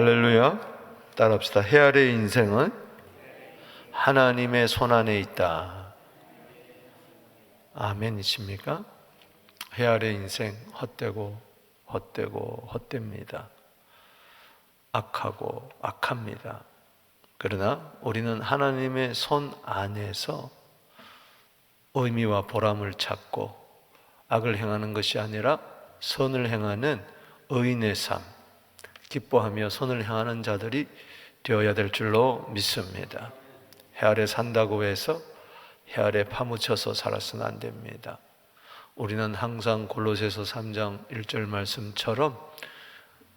할렐루야. 따라합시다. 헤아려의 인생은 하나님의 손안에 있다. 아멘이십니까? 헤아려의 인생 헛되고 헛됩니다. 악하고 악합니다. 그러나 우리는 하나님의 손 안에서 의미와 보람을 찾고 악을 행하는 것이 아니라 선을 행하는 의인의 삶, 기뻐하며 선을 행하는 자들이 되어야 될 줄로 믿습니다. 해 아래 산다고 해서 해 아래 파묻혀서 살아서는 안 됩니다. 우리는 항상 골로새서 3장 1절 말씀처럼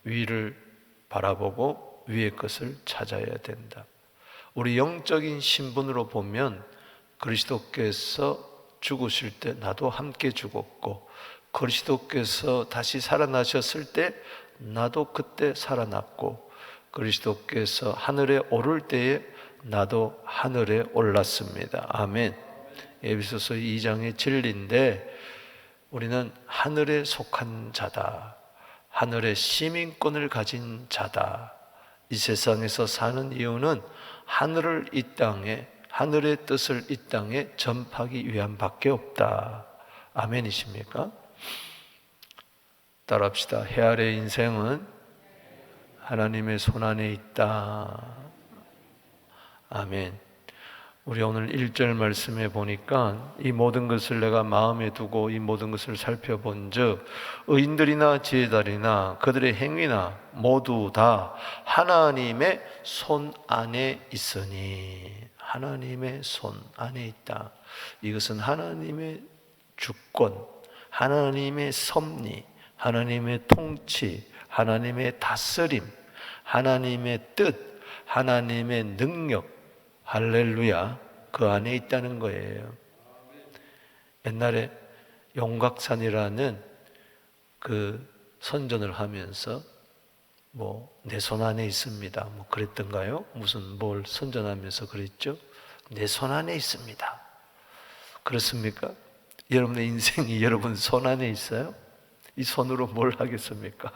위를 바라보고 위의 것을 찾아야 된다. 우리 영적인 신분으로 보면 그리스도께서 죽으실 때 나도 함께 죽었고, 그리스도께서 다시 살아나셨을 때 나도 그때 살아났고, 그리스도께서 하늘에 오를 때에 나도 하늘에 올랐습니다. 아멘. 에베소서 2장의 진리인데, 우리는 하늘에 속한 자다, 하늘의 시민권을 가진 자다. 이 세상에서 사는 이유는 하늘을 이 땅에, 하늘의 뜻을 이 땅에 전파하기 위함 밖에 없다. 아멘이십니까? 따라합시다. 해 아래 인생은 하나님의 손안에 있다. 아멘. 우리 오늘 1절 말씀에 보니까 이 모든 것을 내가 마음에 두고 이 모든 것을 살펴본 즉 의인들이나 지혜자들이나 그들의 행위나 모두 다 하나님의 손 안에 있으니, 하나님의 손 안에 있다. 이것은 하나님의 주권, 하나님의 섭리, 하나님의 통치, 하나님의 다스림, 하나님의 뜻, 하나님의 능력, 할렐루야, 그 안에 있다는 거예요. 옛날에 용각산이라는 그 선전을 하면서 내 손 안에 있습니다, 그랬던가요? 무슨 뭘 선전하면서 그랬죠? 내 손 안에 있습니다. 그렇습니까? 여러분의 인생이 여러분 손 안에 있어요? 이 손으로 뭘 하겠습니까?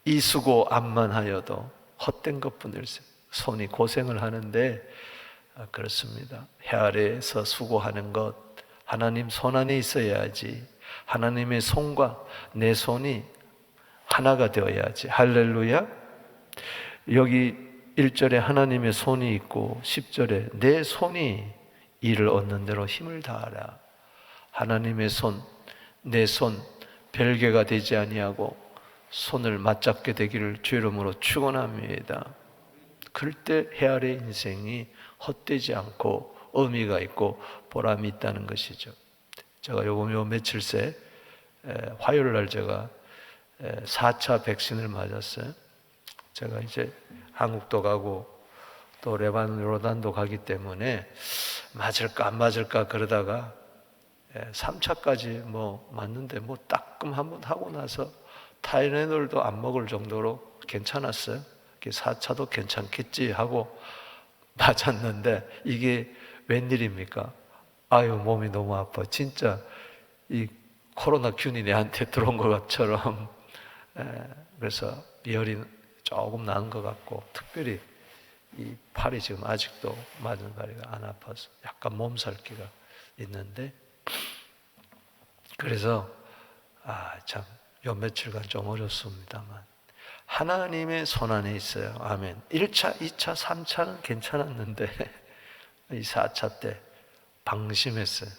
이 수고 암만 하여도 헛된 것뿐일세. 손이 고생을 하는데 그렇습니다. 해 아래에서 수고하는 것, 하나님 손 안에 있어야지. 하나님의 손과 내 손이 하나가 되어야지. 할렐루야. 여기 1절에 하나님의 손이 있고 10절에 내 손이 이를 얻는 대로 힘을 다하라. 하나님의 손, 내 손 별개가 되지 아니하고 손을 맞잡게 되기를 주 이름으로 축원합니다. 그럴 때 해 아래 인생이 헛되지 않고 의미가 있고 보람이 있다는 것이죠. 제가 요 며칠 새 화요일 날 제가 4차 백신을 맞았어요. 제가 이제 한국도 가고 또 레바논, 요르단도 가기 때문에 맞을까 안 맞을까 그러다가 3차까지 맞는데 따끔 한번 하고 나서 타이레놀도 안 먹을 정도로 괜찮았어요. 4차도 괜찮겠지 하고 맞았는데 이게 웬일입니까? 아유, 몸이 너무 아파. 진짜 이 코로나 균이 내한테 들어온 것처럼. 그래서 열이 조금 나는 것 같고, 특별히 이 팔이 지금 아직도 맞은 다리가 안 아파서 약간 몸살기가 있는데, 그래서 참 요 며칠간 좀 어렵습니다만 하나님의 손 안에 있어요. 아멘. 1차, 2차, 3차는 괜찮았는데 이 4차 때 방심했어요.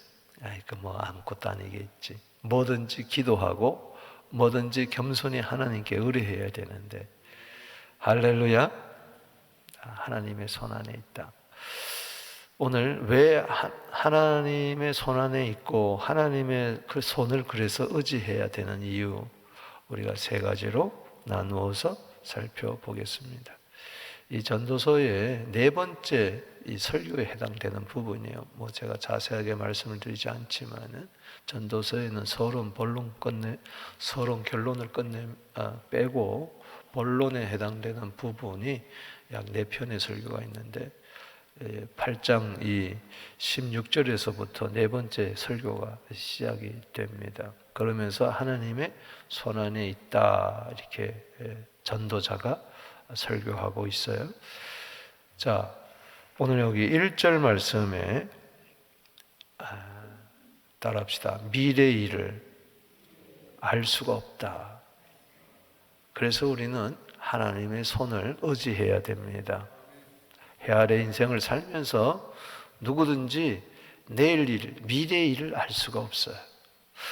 아무것도 아니겠지. 뭐든지 기도하고 뭐든지 겸손히 하나님께 의뢰해야 되는데, 할렐루야. 하나님의 손 안에 있다. 오늘 왜 하나님의 손 안에 있고 하나님의 그 손을 그래서 의지해야 되는 이유, 우리가 세 가지로 나누어서 살펴보겠습니다. 이 전도서의 네 번째 이 설교에 해당되는 부분이에요. 제가 자세하게 말씀을 드리지 않지만은 전도서에는 서론, 본론 서론 결론을 빼고 본론에 해당되는 부분이 약 4편의 설교가 있는데 8장 16절에서부터 네 번째 설교가 시작이 됩니다. 그러면서 하나님의 손 안에 있다, 이렇게 전도자가 설교하고 있어요. 자, 오늘 여기 1절 말씀에 따라합시다. 미래의 일을 알 수가 없다. 그래서 우리는 하나님의 손을 의지해야 됩니다. 해 아래 인생을 살면서 누구든지 내일 일, 미래의 일을 알 수가 없어요.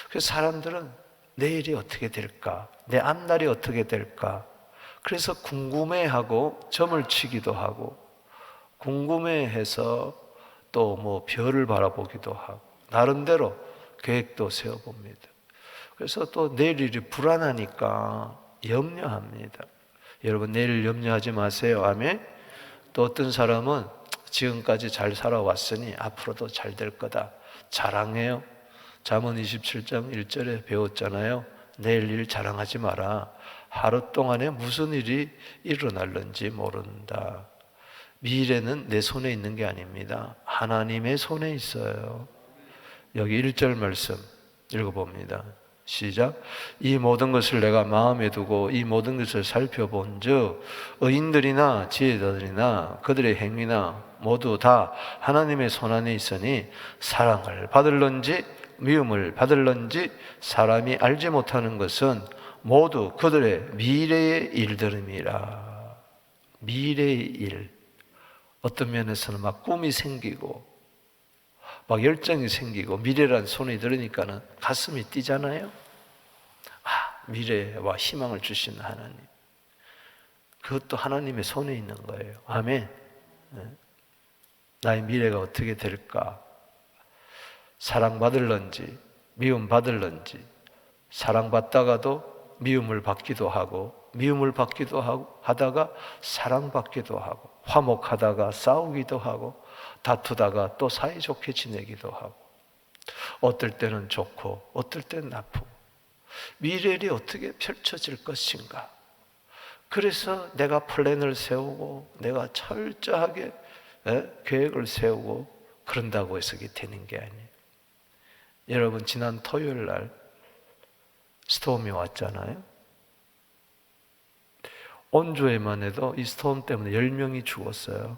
그래서 사람들은 내일이 어떻게 될까? 내 앞날이 어떻게 될까? 그래서 궁금해하고 점을 치기도 하고, 궁금해해서 또 뭐 별을 바라보기도 하고, 나름대로 계획도 세워봅니다. 그래서 또 내일 일이 불안하니까 염려합니다. 여러분, 내일 염려하지 마세요. 아멘. 또 어떤 사람은 지금까지 잘 살아왔으니 앞으로도 잘 될 거다, 자랑해요. 잠언 27장 1절에 배웠잖아요. 내일 일 자랑하지 마라. 하루 동안에 무슨 일이 일어날는지 모른다. 미래는 내 손에 있는 게 아닙니다. 하나님의 손에 있어요. 여기 1절 말씀 읽어봅니다. 시작. 이 모든 것을 내가 마음에 두고 이 모든 것을 살펴본 즉 의인들이나 지혜자들이나 그들의 행위나 모두 다 하나님의 손안에 있으니 사랑을 받을런지 미움을 받을런지 사람이 알지 못하는 것은 모두 그들의 미래의 일들임이라. 미래의 일. 어떤 면에서는 막 꿈이 생기고 막 열정이 생기고 미래란 손이 들으니까는 가슴이 뛰잖아요. 미래와 희망을 주시는 하나님. 그것도 하나님의 손에 있는 거예요. 아멘. 나의 미래가 어떻게 될까? 사랑받을런지 미움받을런지, 사랑받다가도 미움을 받기도 하고 미움을 받기도 하고 하다가 사랑받기도 하고 화목하다가 싸우기도 하고 다투다가 또 사이좋게 지내기도 하고, 어떨 때는 좋고 어떨 때는 나쁘고, 미래일이 어떻게 펼쳐질 것인가. 그래서 내가 플랜을 세우고 내가 철저하게 계획을 세우고 그런다고 해서 이게 되는 게 아니에요. 여러분, 지난 토요일 날 스톰이 왔잖아요. 온주에만 해도 이 스톰 때문에 10명이 죽었어요.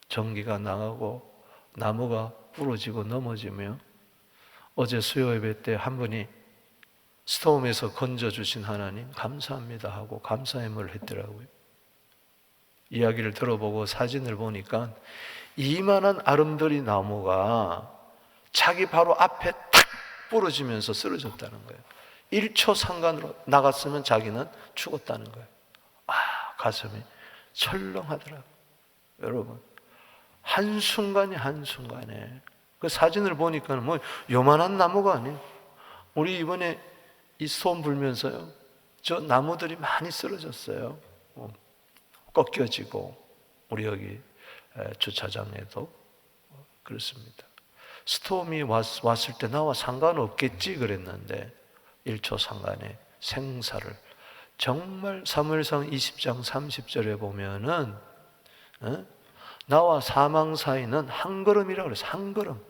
전기가 나가고 나무가 부러지고 넘어지며, 어제 수요 예배 때 한 분이 스톰에서 건져주신 하나님 감사합니다 하고 감사함을 했더라고요. 이야기를 들어보고 사진을 보니까 이만한 아름드리 나무가 자기 바로 앞에 탁 부러지면서 쓰러졌다는 거예요. 1초 상간으로 나갔으면 자기는 죽었다는 거예요. 가슴이 철렁하더라고요. 여러분, 한순간에 한순간에 그 사진을 보니까 뭐 요만한 나무가 아니에요. 우리 이번에 이 스톰 불면서요, 저 나무들이 많이 쓰러졌어요. 꺾여지고, 우리 여기 주차장에도 그렇습니다. 스톰이 왔을 때 나와 상관없겠지 그랬는데 1초 상간에 생사를, 정말 사무엘상 20장 30절에 보면은 나와 사망 사이는 한 걸음이라고 그래서 한 걸음,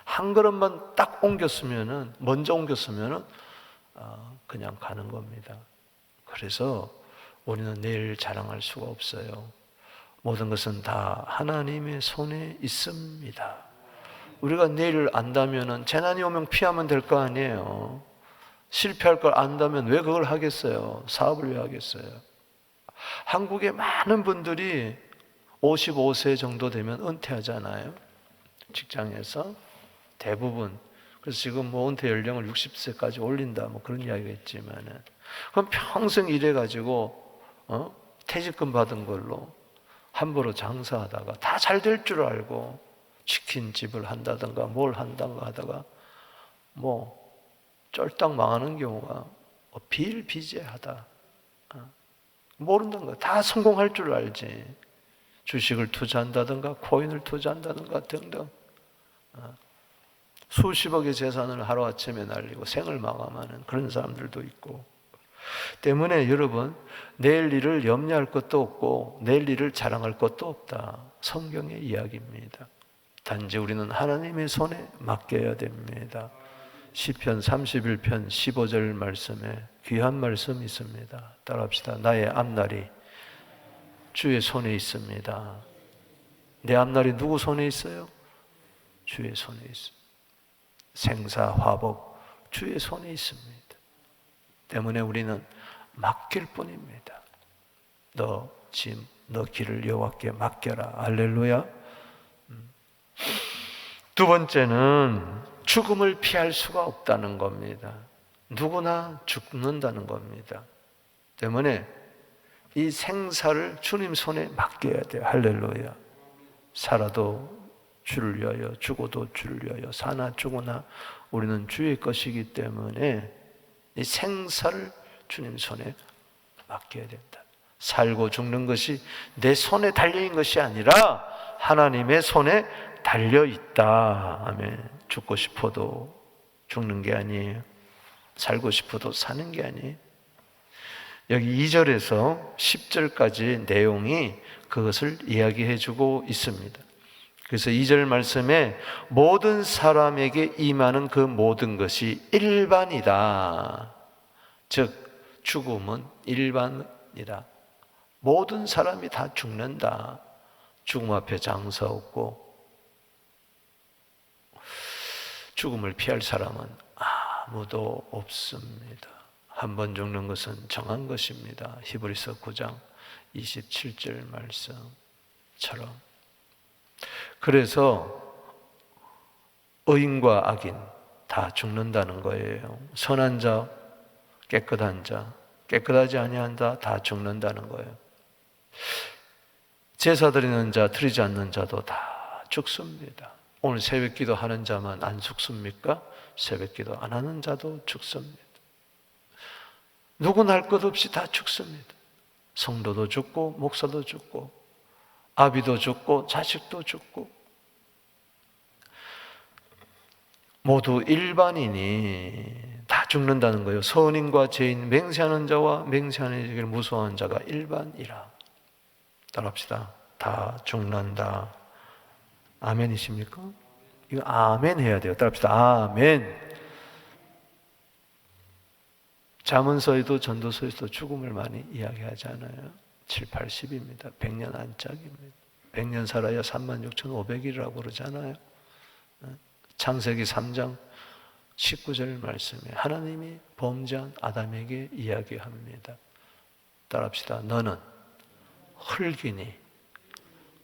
한 걸음만 딱 옮겼으면은, 먼저 옮겼으면은 그냥 가는 겁니다. 그래서 우리는 내일 자랑할 수가 없어요. 모든 것은 다 하나님의 손에 있습니다. 우리가 내일을 안다면은 재난이 오면 피하면 될 거 아니에요. 실패할 걸 안다면 왜 그걸 하겠어요? 사업을 왜 하겠어요? 한국의 많은 분들이 55세 정도 되면 은퇴하잖아요. 직장에서 대부분. 그래서 지금 뭐 은퇴 연령을 60세까지 올린다 뭐 그런 이야기가 있지만은, 그럼 평생 일해가지고 퇴직금 받은 걸로 함부로 장사하다가 다 잘 될 줄 알고 치킨집을 한다든가 뭘 한다든가 하다가 뭐 쫄딱 망하는 경우가 비일비재하다. 모른다는 거야. 다 성공할 줄 알지. 주식을 투자한다든가 코인을 투자한다든가 등등 수십억의 재산을 하루아침에 날리고 생을 마감하는 그런 사람들도 있고, 때문에 여러분, 내일 일을 염려할 것도 없고 내일 일을 자랑할 것도 없다. 성경의 이야기입니다. 단지 우리는 하나님의 손에 맡겨야 됩니다. 시편 31편 15절 말씀에 귀한 말씀이 있습니다. 따라합시다. 나의 앞날이 주의 손에 있습니다. 내 앞날이 누구 손에 있어요? 주의 손에 있습니다. 생사, 화복 주의 손에 있습니다. 때문에 우리는 맡길 뿐입니다. 너 짐, 너 길을 여호와께 맡겨라. 할렐루야. 두 번째는 죽음을 피할 수가 없다는 겁니다. 누구나 죽는다는 겁니다. 때문에 이 생사를 주님 손에 맡겨야 돼요. 할렐루야. 살아도 주를 위하여, 죽어도 주를 위하여, 사나 죽으나 우리는 주의 것이기 때문에 이 생사를 주님 손에 맡겨야 된다. 살고 죽는 것이 내 손에 달려있는 것이 아니라 하나님의 손에 달려있다. 아멘. 죽고 싶어도 죽는 게 아니에요. 살고 싶어도 사는 게 아니에요. 여기 2절에서 10절까지 내용이 그것을 이야기해 주고 있습니다. 그래서 2절 말씀에 모든 사람에게 임하는 그 모든 것이 일반이다. 즉 죽음은 일반이다. 모든 사람이 다 죽는다. 죽음 앞에 장사 없고 죽음을 피할 사람은 아무도 없습니다. 한 번 죽는 것은 정한 것입니다. 히브리서 9장 27절 말씀처럼. 그래서 의인과 악인 다 죽는다는 거예요. 선한 자, 깨끗한 자, 깨끗하지 아니한 자 다 죽는다는 거예요. 제사 드리는 자, 드리지 않는 자도 다 죽습니다. 오늘 새벽기도 하는 자만 안 죽습니까? 새벽기도 안 하는 자도 죽습니다. 누구나 할 것 없이 다 죽습니다. 성도도 죽고 목사도 죽고 아비도 죽고 자식도 죽고 모두 일반인이 다 죽는다는 거예요. 선인과 죄인, 맹세하는 자와 맹세하는 자를 무서워하는 자가 일반이라. 따라합시다. 다 죽는다. 아멘이십니까? 이거 아멘 해야 돼요. 따라합시다. 아멘. 잠언서에도 전도서에도 죽음을 많이 이야기하잖아요. 7, 80입니다. 100년 안짝입니다. 100년 살아야 36,500일이라고 그러잖아요. 창세기 3장 19절 말씀에 하나님이 범죄한 아담에게 이야기합니다. 따라합시다. 너는 흙이니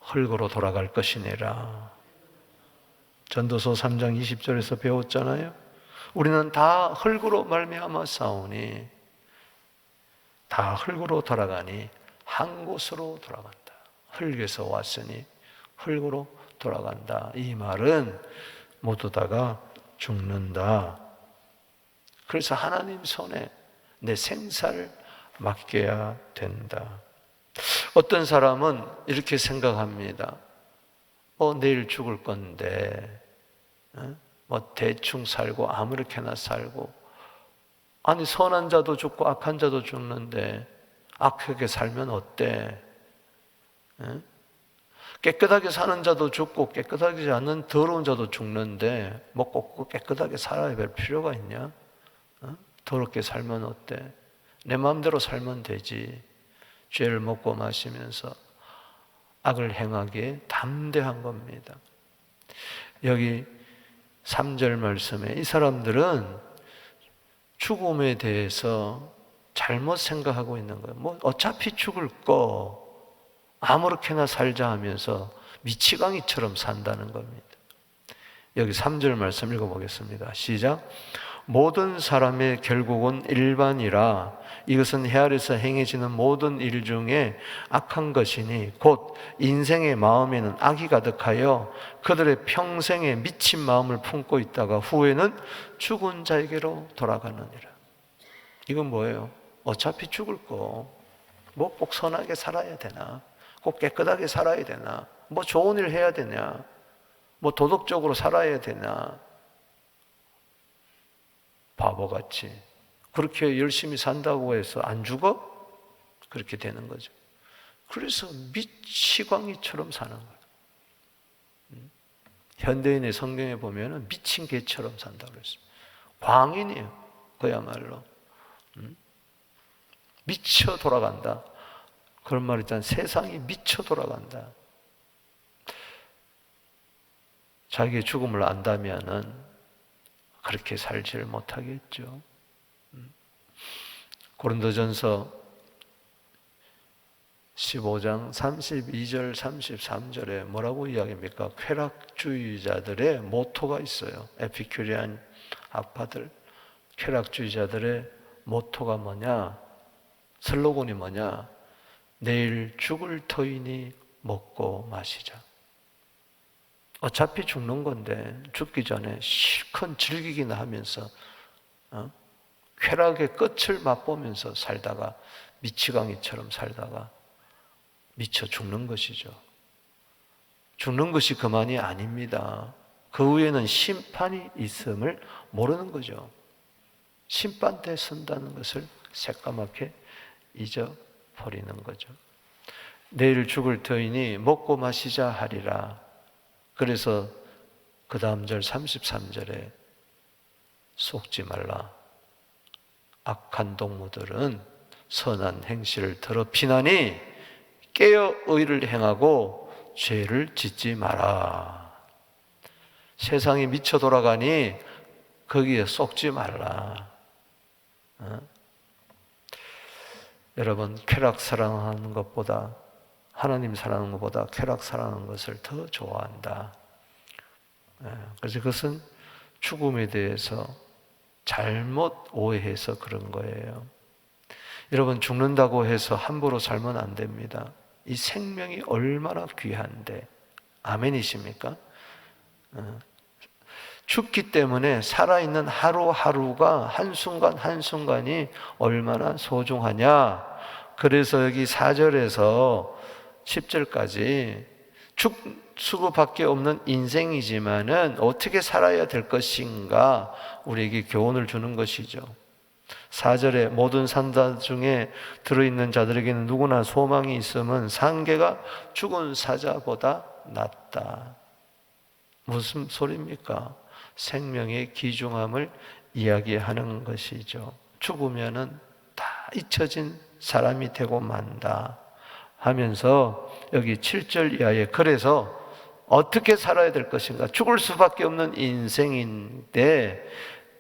흙으로 돌아갈 것이니라. 전도서 3장 20절에서 배웠잖아요. 우리는 다 흙으로 말미암아 싸우니 다 흙으로 돌아가니 한 곳으로 돌아간다. 흙에서 왔으니 흙으로 돌아간다. 이 말은 모두 다가 죽는다. 그래서 하나님 손에 내 생사를 맡겨야 된다. 어떤 사람은 이렇게 생각합니다. 내일 죽을 건데 대충 살고 아무렇게나 살고, 아니 선한 자도 죽고 악한 자도 죽는데 악하게 살면 어때? 깨끗하게 사는 자도 죽고 깨끗하지 않는 더러운 자도 죽는데 뭐 꼭 깨끗하게 살아야 될 필요가 있냐? 더럽게 살면 어때? 내 마음대로 살면 되지. 죄를 먹고 마시면서 악을 행하기에 담대한 겁니다. 여기 3절 말씀에 이 사람들은 죽음에 대해서 잘못 생각하고 있는 거예요. 뭐 어차피 죽을 거 아무렇게나 살자 하면서 미치광이처럼 산다는 겁니다. 여기 3절 말씀 읽어보겠습니다. 시작. 모든 사람의 결국은 일반이라 이것은 해 아래서 행해지는 모든 일 중에 악한 것이니 곧 인생의 마음에는 악이 가득하여 그들의 평생에 미친 마음을 품고 있다가 후에는 죽은 자에게로 돌아가느니라. 이건 뭐예요? 어차피 죽을 거 뭐 꼭 선하게 살아야 되나? 꼭 깨끗하게 살아야 되나? 뭐 좋은 일 해야 되냐? 뭐 도덕적으로 살아야 되나? 바보같이 그렇게 열심히 산다고 해서 안 죽어? 그렇게 되는 거죠. 그래서 미치광이처럼 사는 거예요. 현대인의 성경에 보면 미친 개처럼 산다고 그랬습니다. 광인이에요. 그야말로 미쳐 돌아간다. 그런 말 있잖아요. 세상이 미쳐 돌아간다. 자기의 죽음을 안다면은 그렇게 살지를 못하겠죠. 고린도전서 15장 32절 33절에 뭐라고 이야기합니까? 쾌락주의자들의 모토가 있어요. 에피큐리안 학파들, 쾌락주의자들의 모토가 뭐냐? 슬로건이 뭐냐? 내일 죽을 터이니 먹고 마시자. 어차피 죽는 건데 죽기 전에 실컷 즐기기나 하면서 쾌락의 끝을 맛보면서 살다가 미치광이처럼 살다가 미쳐 죽는 것이죠. 죽는 것이 그만이 아닙니다. 그 후에는 심판이 있음을 모르는 거죠. 심판대에 선다는 것을 새까맣게 잊어버리는 거죠. 내일 죽을 터이니 먹고 마시자 하리라. 그래서 그 다음 절 33절에 속지 말라. 악한 동무들은 선한 행실을 더럽히나니 깨어 의를 행하고 죄를 짓지 마라. 세상이 미쳐 돌아가니 거기에 속지 말라. 여러분, 쾌락 사랑하는 것보다, 하나님 사랑하는 것보다 쾌락 사랑하는 것을 더 좋아한다. 그래서 그것은 죽음에 대해서 잘못 오해해서 그런 거예요. 여러분, 죽는다고 해서 함부로 살면 안 됩니다. 이 생명이 얼마나 귀한데. 아멘이십니까? 죽기 때문에 살아있는 하루하루가 한순간 한순간이 얼마나 소중하냐. 그래서 여기 4절에서 10절까지 수고밖에 없는 인생이지만은 어떻게 살아야 될 것인가 우리에게 교훈을 주는 것이죠. 4절에 모든 산자 중에 들어있는 자들에게는 누구나 소망이 있음은 상계가 죽은 사자보다 낫다. 무슨 소리입니까? 생명의 귀중함을 이야기하는 것이죠. 죽으면은 다 잊혀진 사람이 되고 만다 하면서 여기 7절 이하에 그래서 어떻게 살아야 될 것인가? 죽을 수밖에 없는 인생인데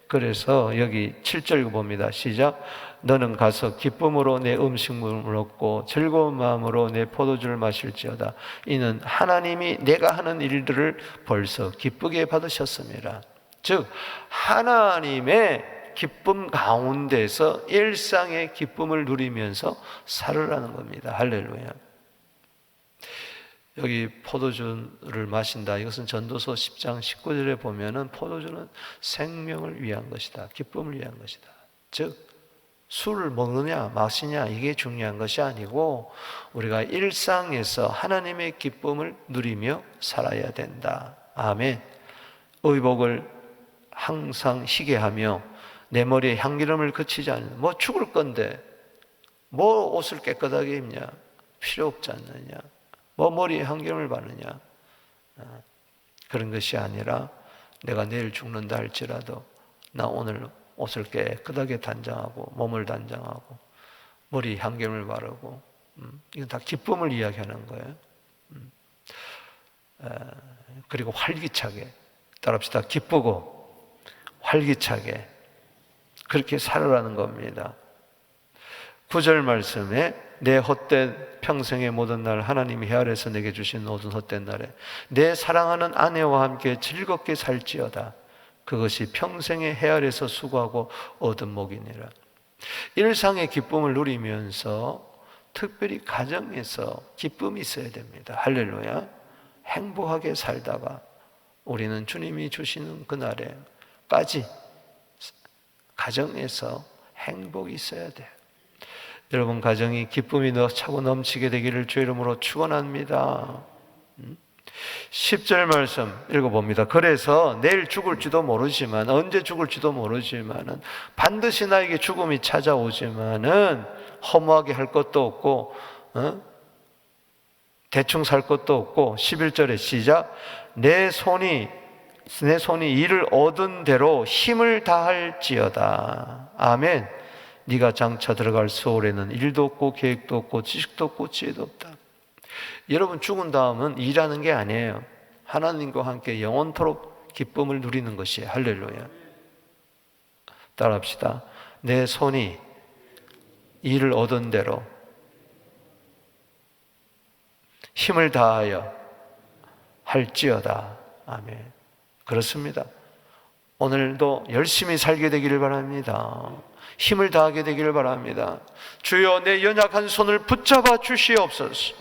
그래서 여기 7절 봅니다. 시작. 너는 가서 기쁨으로 내 음식물을 먹고 즐거운 마음으로 내 포도주를 마실지어다. 이는 하나님이 내가 하는 일들을 벌써 기쁘게 받으셨음이라. 즉 하나님의 기쁨 가운데서 일상의 기쁨을 누리면서 살으라는 겁니다. 할렐루야. 여기 포도주를 마신다. 이것은 전도서 10장 19절에 보면은 포도주는 생명을 위한 것이다. 기쁨을 위한 것이다. 즉 술을 먹느냐 마시냐 이게 중요한 것이 아니고 우리가 일상에서 하나님의 기쁨을 누리며 살아야 된다. 아멘. 의복을 항상 희게 하며 내 머리에 향기름을 그치지 않는, 뭐 죽을 건데 뭐 옷을 깨끗하게 입냐? 필요 없지 않느냐? 뭐 머리에 향기름을 바르냐? 그런 것이 아니라 내가 내일 죽는다 할지라도 나 오늘 옷을 깨끗하게 단장하고 몸을 단장하고 머리에 향기름을 바르고 이건 다 기쁨을 이야기하는 거예요. 그리고 활기차게 따라합시다. 기쁘고 활기차게 그렇게 살아라는 겁니다. 9절 말씀에 내 헛된 평생의 모든 날 하나님이 헤아려서 내게 주신 모든 헛된 날에 내 사랑하는 아내와 함께 즐겁게 살지어다. 그것이 평생의 헤아려서 수고하고 얻은 복이니라. 일상의 기쁨을 누리면서 특별히 가정에서 기쁨이 있어야 됩니다. 할렐루야. 행복하게 살다가 우리는 주님이 주시는 그날에까지 가정에서 행복이 있어야 돼요. 여러분 가정이 기쁨이 차고 넘치게 되기를 주 이름으로 축원합니다. 10절 말씀 읽어봅니다. 그래서 내일 죽을지도 모르지만 언제 죽을지도 모르지만은 반드시 나에게 죽음이 찾아오지만은 허무하게 할 것도 없고 대충 살 것도 없고 11절에 시작. 내 손이 이를 얻은 대로 힘을 다할지어다. 아멘. 네가 장차 들어갈 소홀에는 일도 없고 계획도 없고 지식도 없고 지혜도 없다. 여러분, 죽은 다음은 일하는 게 아니에요. 하나님과 함께 영원토록 기쁨을 누리는 것이에요. 할렐루야. 따라합시다. 내 손이 일을 얻은 대로 힘을 다하여 할지어다. 아멘. 그렇습니다. 오늘도 열심히 살게 되기를 바랍니다. 힘을 다하게 되기를 바랍니다. 주여, 내 연약한 손을 붙잡아 주시옵소서.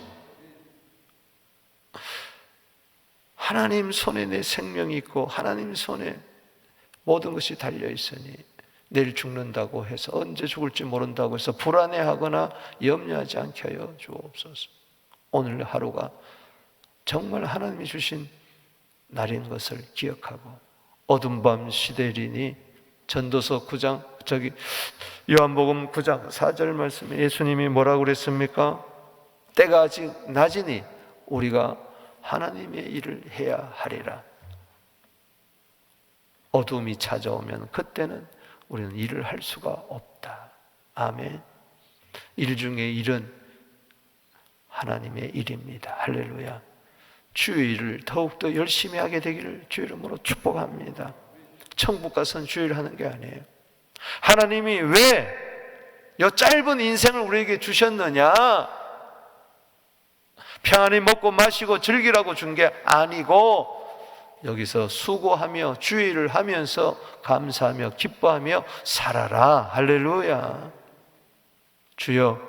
하나님 손에 내 생명이 있고 하나님 손에 모든 것이 달려 있으니 내일 죽는다고 해서, 언제 죽을지 모른다고 해서 불안해하거나 염려하지 않게 하여 주옵소서. 오늘 하루가 정말 하나님이 주신 날인 것을 기억하고, 어둠 밤 시대리니 전도서 9장, 요한복음 9장 4절 말씀에 예수님이 뭐라고 그랬습니까? 때가 아직 낮으니 우리가 하나님의 일을 해야 하리라. 어둠이 찾아오면 그때는 우리는 일을 할 수가 없다. 아멘. 일 중에 일은 하나님의 일입니다. 할렐루야. 주의 일을 더욱더 열심히 하게 되기를 주 이름으로 축복합니다. 천국 가서는 주의 일을 하는 게 아니에요. 하나님이 왜 이 짧은 인생을 우리에게 주셨느냐? 평안히 먹고 마시고 즐기라고 준 게 아니고, 여기서 수고하며 주의 일을 하면서 감사하며 기뻐하며 살아라. 할렐루야. 주여,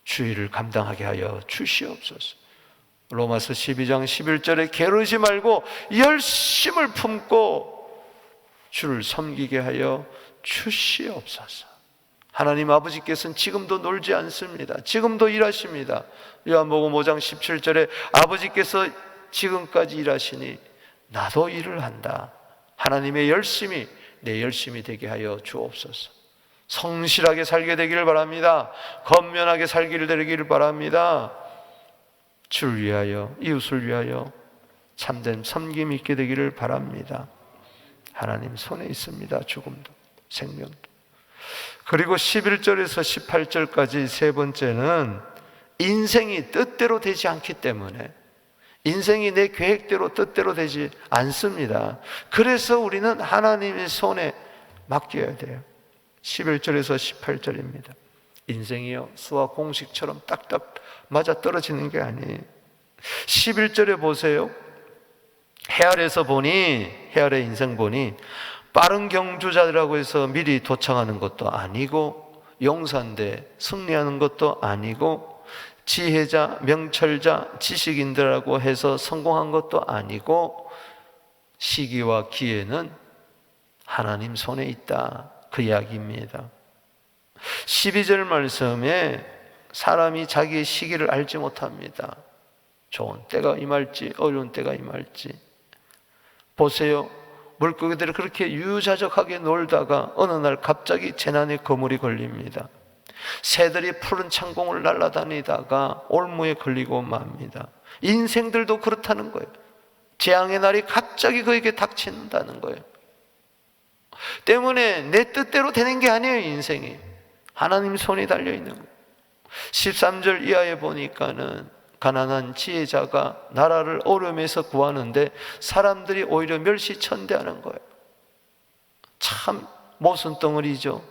주의 일을 감당하게 하여 주시옵소서. 로마서 12장 11절에 게으르지 말고 열심을 품고 주를 섬기게 하여 주시옵소서. 하나님 아버지께서는 지금도 놀지 않습니다. 지금도 일하십니다. 요한복음 5장 17절에 아버지께서 지금까지 일하시니 나도 일을 한다. 하나님의 열심이 내 열심이 되게 하여 주옵소서. 성실하게 살게 되기를 바랍니다. 건면하게 살기를 되기를 바랍니다. 주를 위하여, 이웃을 위하여 참된 섬김이 있게 되기를 바랍니다. 하나님 손에 있습니다. 죽음도 생명도. 그리고 11절에서 18절까지 세 번째는 인생이 뜻대로 되지 않기 때문에, 인생이 내 계획대로 뜻대로 되지 않습니다. 그래서 우리는 하나님의 손에 맡겨야 돼요. 11절에서 18절입니다. 인생이요, 수학 공식처럼 딱딱 맞아 떨어지는 게 아니에요. 11절에 보세요. 해아래에서 보니, 해아래 인생 보니 빠른 경주자라고 해서 미리 도착하는 것도 아니고, 용산대 승리하는 것도 아니고, 지혜자, 명철자, 지식인들이라고 해서 성공한 것도 아니고, 시기와 기회는 하나님 손에 있다. 그 이야기입니다. 12절 말씀에 사람이 자기의 시기를 알지 못합니다. 좋은 때가 임할지 어려운 때가 임할지. 보세요. 물고기들이 그렇게 유유자적하게 놀다가 어느 날 갑자기 재난의 거물이 걸립니다. 새들이 푸른 창공을 날아다니다가 올무에 걸리고 맙니다. 인생들도 그렇다는 거예요. 재앙의 날이 갑자기 그에게 닥친다는 거예요. 때문에 내 뜻대로 되는 게 아니에요. 인생이 하나님 손이 달려있는 거예요. 13절 이하에 보니까는 가난한 지혜자가 나라를 어려움에서 구하는데 사람들이 오히려 멸시천대하는 거예요. 참 모순덩어리죠.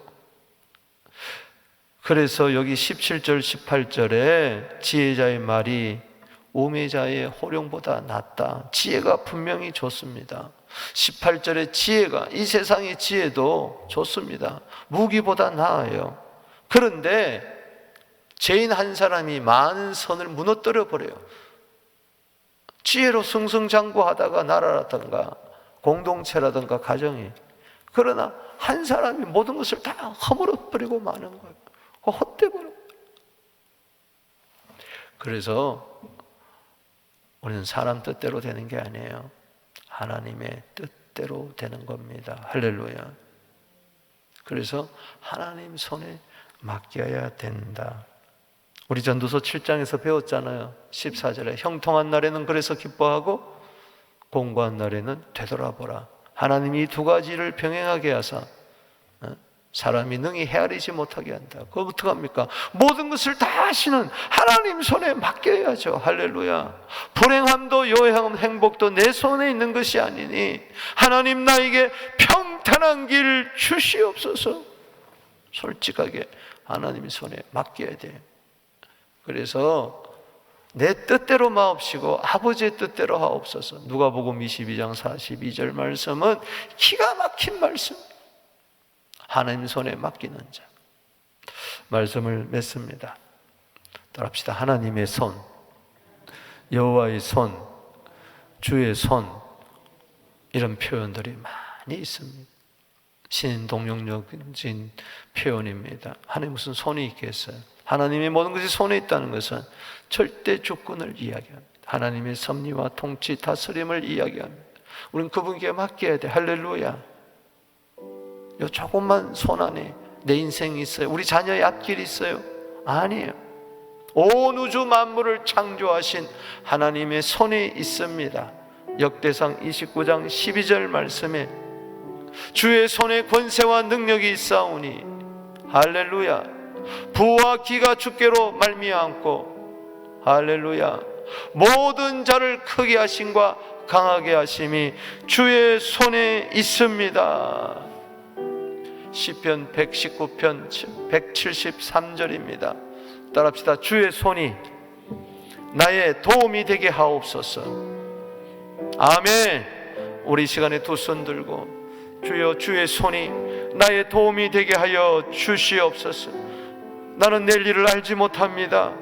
그래서 여기 17절 18절에 지혜자의 말이 우매자의 호령보다 낫다. 지혜가 분명히 좋습니다. 18절에 지혜가, 이 세상의 지혜도 좋습니다. 무기보다 나아요. 그런데 죄인 한 사람이 많은 선을 무너뜨려 버려요. 지혜로 승승장구하다가 나라라든가 공동체라든가 가정이. 그러나 한 사람이 모든 것을 다 허물어버리고 마는 거예요. 헛되버려. 그래서 우리는 사람 뜻대로 되는 게 아니에요. 하나님의 뜻대로 되는 겁니다. 할렐루야. 그래서 하나님 손에 맡겨야 된다. 우리 전도서 7장에서 배웠잖아요. 14절에 형통한 날에는 그래서 기뻐하고 공고한 날에는 되돌아보라. 하나님이 이 두 가지를 병행하게 하사 사람이 능히 헤아리지 못하게 한다. 그거 어떡합니까? 모든 것을 다 하시는 하나님 손에 맡겨야죠. 할렐루야. 불행함도 요양함 행복도 내 손에 있는 것이 아니니 하나님 나에게 평탄한 길 주시옵소서. 솔직하게 하나님 손에 맡겨야 돼요. 그래서 내 뜻대로 마옵시고 아버지의 뜻대로 하옵소서. 누가복음 22장 42절 말씀은 기가 막힌 말씀. 하나님 손에 맡기는 자. 말씀을 맺습니다. 따라합시다. 하나님의 손, 여호와의 손, 주의 손, 이런 표현들이 많이 있습니다. 신동용적인 표현입니다. 하나님 무슨 손이 있겠어요? 하나님의 모든 것이 손에 있다는 것은 절대 주권을 이야기합니다. 하나님의 섭리와 통치, 다스림을 이야기합니다. 우리는 그분께 맡겨야 돼. 할렐루야. 요 조금만 손 안에 내 인생이 있어요? 우리 자녀의 앞길이 있어요? 아니에요. 온 우주 만물을 창조하신 하나님의 손에 있습니다. 역대상 29장 12절 말씀에 주의 손에 권세와 능력이 있사오니 할렐루야. 부와 기가 주께로 말미암고 할렐루야. 모든 자를 크게 하심과 강하게 하심이 주의 손에 있습니다. 시편 119편 173절입니다. 따라합시다. 주의 손이 나의 도움이 되게 하옵소서. 아멘. 우리 시간에 두 손 들고 주여, 주의 손이 나의 도움이 되게 하여 주시옵소서. 나는 낼 일을 알지 못합니다.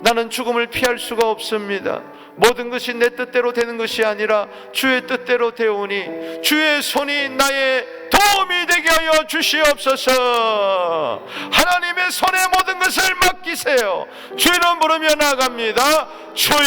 나는 죽음을 피할 수가 없습니다. 모든 것이 내 뜻대로 되는 것이 아니라 주의 뜻대로 되오니 주의 손이 나의 도움이 되게 하여 주시옵소서. 하나님의 손에 모든 것을 맡기세요. 주 이름 부르며 나아갑니다. 주의